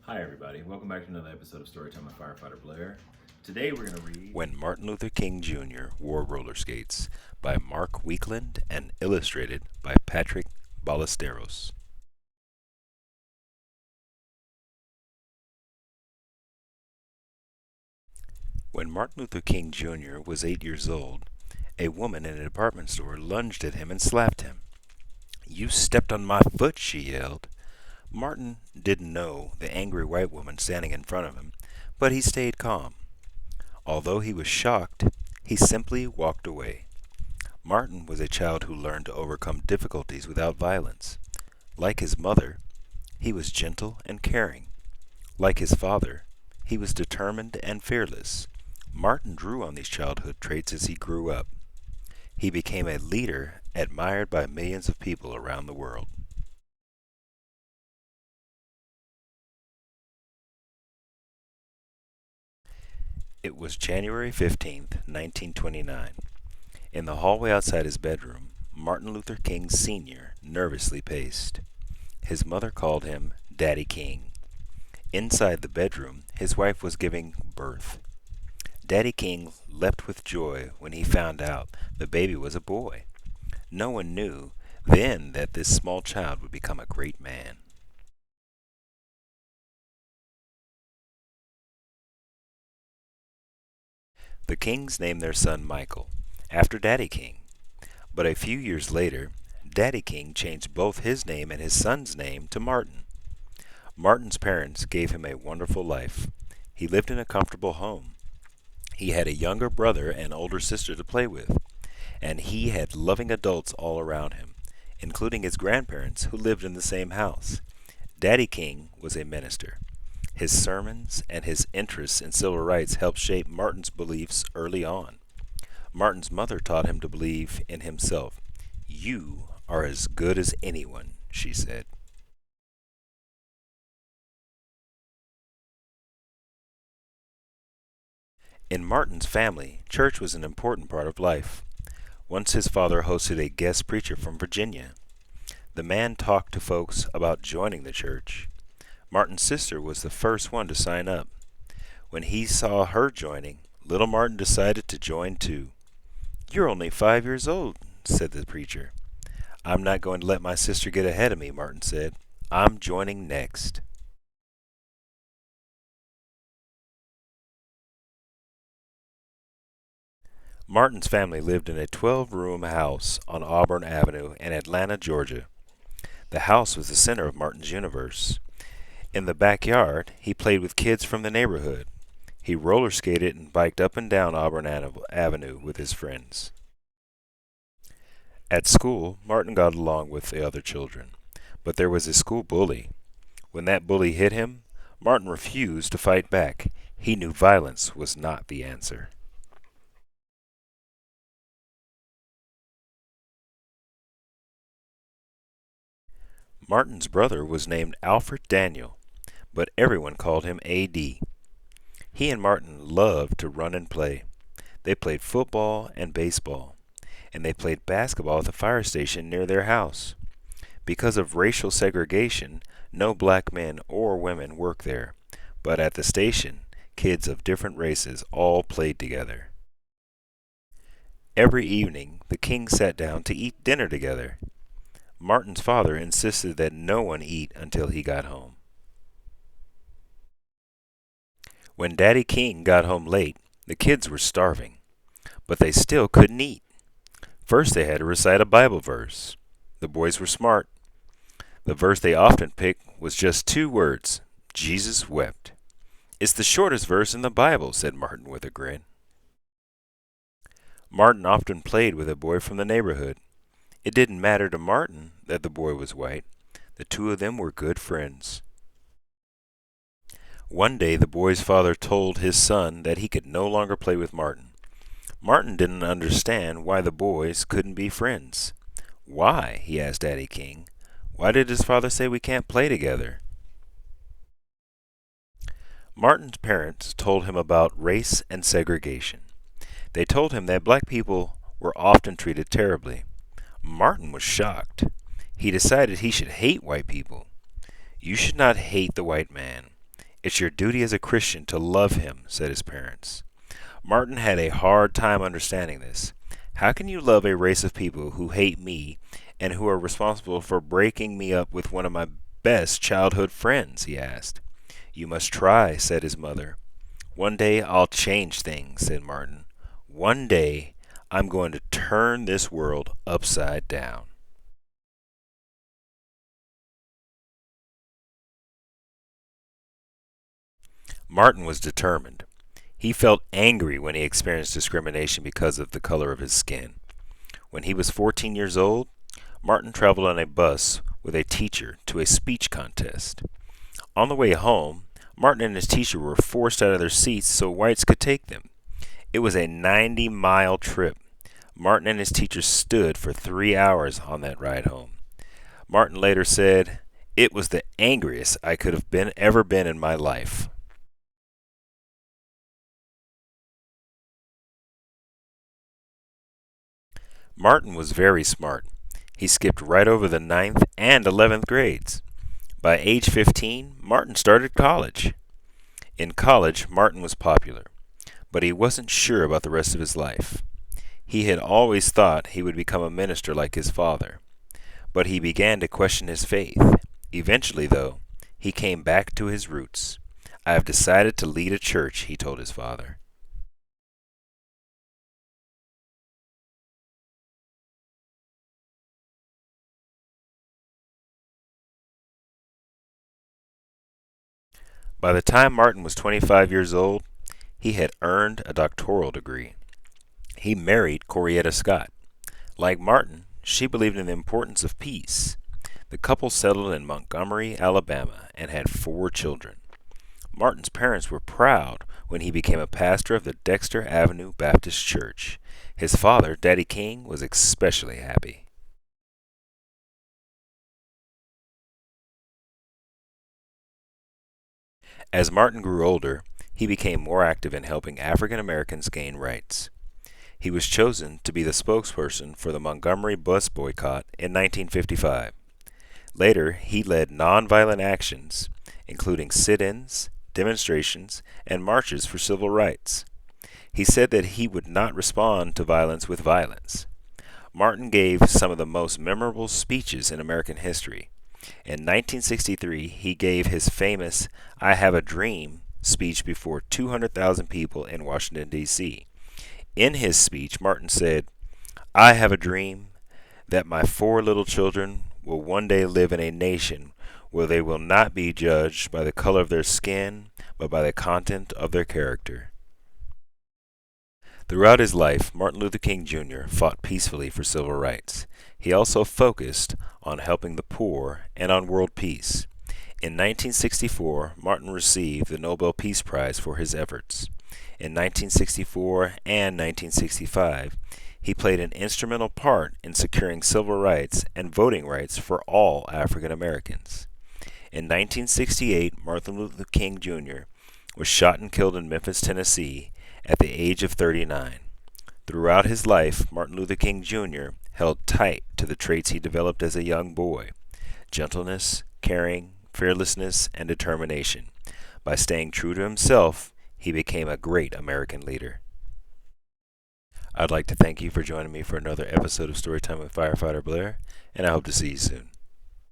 Hi everybody, welcome back to another episode of Storytime with Firefighter Blair. Today we're going to read When Martin Luther King Jr. Wore Roller Skates by Mark Weakland and illustrated by Patrick Ballesteros. When Martin Luther King Jr. was 8 years old, a woman in a department store lunged at him and slapped him. "You stepped on my foot," she yelled. Martin didn't know the angry white woman standing in front of him, but he stayed calm. Although he was shocked, he simply walked away. Martin was a child who learned to overcome difficulties without violence. Like his mother, he was gentle and caring. Like his father, he was determined and fearless. Martin drew on these childhood traits as he grew up. He became a leader admired by millions of people around the world. It was January 15th, 1929. In the hallway outside his bedroom, Martin Luther King Sr. nervously paced. His mother called him Daddy King. Inside the bedroom, his wife was giving birth. Daddy King leapt with joy when he found out the baby was a boy. No one knew then that this small child would become a great man. The Kings named their son Michael, after Daddy King. But a few years later, Daddy King changed both his name and his son's name to Martin. Martin's parents gave him a wonderful life. He lived in a comfortable home. He had a younger brother and older sister to play with, and he had loving adults all around him, including his grandparents who lived in the same house. Daddy King was a minister. His sermons and his interests in civil rights helped shape Martin's beliefs early on. Martin's mother taught him to believe in himself. "You are as good as anyone," she said. In Martin's family, church was an important part of life. Once his father hosted a guest preacher from Virginia. The man talked to folks about joining the church. Martin's sister was the first one to sign up. When he saw her joining, little Martin decided to join too. "You're only 5 years old," said the preacher. "I'm not going to let my sister get ahead of me," Martin said. "I'm joining next." Martin's family lived in a 12-room house on Auburn Avenue in Atlanta, Georgia. The house was the center of Martin's universe. In the backyard, he played with kids from the neighborhood. He roller skated and biked up and down Auburn Avenue with his friends. At school, Martin got along with the other children, but there was a school bully. When that bully hit him, Martin refused to fight back. He knew violence was not the answer. Martin's brother was named Alfred Daniel, but everyone called him A.D. He and Martin loved to run and play. They played football and baseball, and they played basketball at the fire station near their house. Because of racial segregation, no black men or women worked there, but at the station, kids of different races all played together. Every evening, the Kings sat down to eat dinner together. Martin's father insisted that no one eat until he got home. When Daddy King got home late, the kids were starving, but they still couldn't eat. First, they had to recite a Bible verse. The boys were smart. The verse they often picked was just 2 words: Jesus wept. "It's the shortest verse in the Bible," said Martin with a grin. Martin often played with a boy from the neighborhood. It didn't matter to Martin that the boy was white. The two of them were good friends. One day the boy's father told his son that he could no longer play with Martin. Martin didn't understand why the boys couldn't be friends. "Why?" he asked Daddy King. "Why did his father say we can't play together?" Martin's parents told him about race and segregation. They told him that black people were often treated terribly. Martin was shocked. He decided he should hate white people. "You should not hate the white man. It's your duty as a Christian to love him, said his parents. Martin had a hard time understanding this. How can you love a race of people who hate me and who are responsible for breaking me up with one of my best childhood friends? He asked. You must try, said his mother. One day I'll change things, said Martin. One day I'm going to turn this world upside down. Martin was determined. He felt angry when he experienced discrimination because of the color of his skin. When he was 14 years old, Martin traveled on a bus with a teacher to a speech contest. On the way home, Martin and his teacher were forced out of their seats so whites could take them. It was a 90-mile trip. Martin and his teacher stood for 3 hours on that ride home. Martin later said, "It was the angriest I could have ever been in my life." Martin was very smart. He skipped right over the ninth and 11th grades. By age 15, Martin started college. In college, Martin was popular, but he wasn't sure about the rest of his life. He had always thought he would become a minister like his father, but he began to question his faith. Eventually, though, he came back to his roots. "I have decided to lead a church," he told his father. By the time Martin was 25 years old, he had earned a doctoral degree. He married Corietta Scott. Like Martin, she believed in the importance of peace. The couple settled in Montgomery, Alabama, and had 4 children. Martin's parents were proud when he became a pastor of the Dexter Avenue Baptist Church. His father, Daddy King, was especially happy. As Martin grew older, he became more active in helping African Americans gain rights. He was chosen to be the spokesperson for the Montgomery bus boycott in 1955. Later, he led nonviolent actions, including sit-ins, demonstrations, and marches for civil rights. He said that he would not respond to violence with violence. Martin gave some of the most memorable speeches in American history. In 1963, he gave his famous "I Have a Dream" speech before 200,000 people in Washington, D.C. In his speech, Martin said, "I have a dream that my 4 little children will one day live in a nation where they will not be judged by the color of their skin, but by the content of their character." Throughout his life, Martin Luther King Jr. fought peacefully for civil rights. He also focused on helping the poor and on world peace. In 1964, Martin received the Nobel Peace Prize for his efforts. In 1964 and 1965, he played an instrumental part in securing civil rights and voting rights for all African Americans. In 1968, Martin Luther King Jr. was shot and killed in Memphis, Tennessee, at the age of 39. Throughout his life, Martin Luther King Jr. held tight to the traits he developed as a young boy: gentleness, caring, fearlessness, and determination. By staying true to himself, he became a great American leader. I'd like to thank you for joining me for another episode of Storytime with Firefighter Blair, and I hope to see you soon.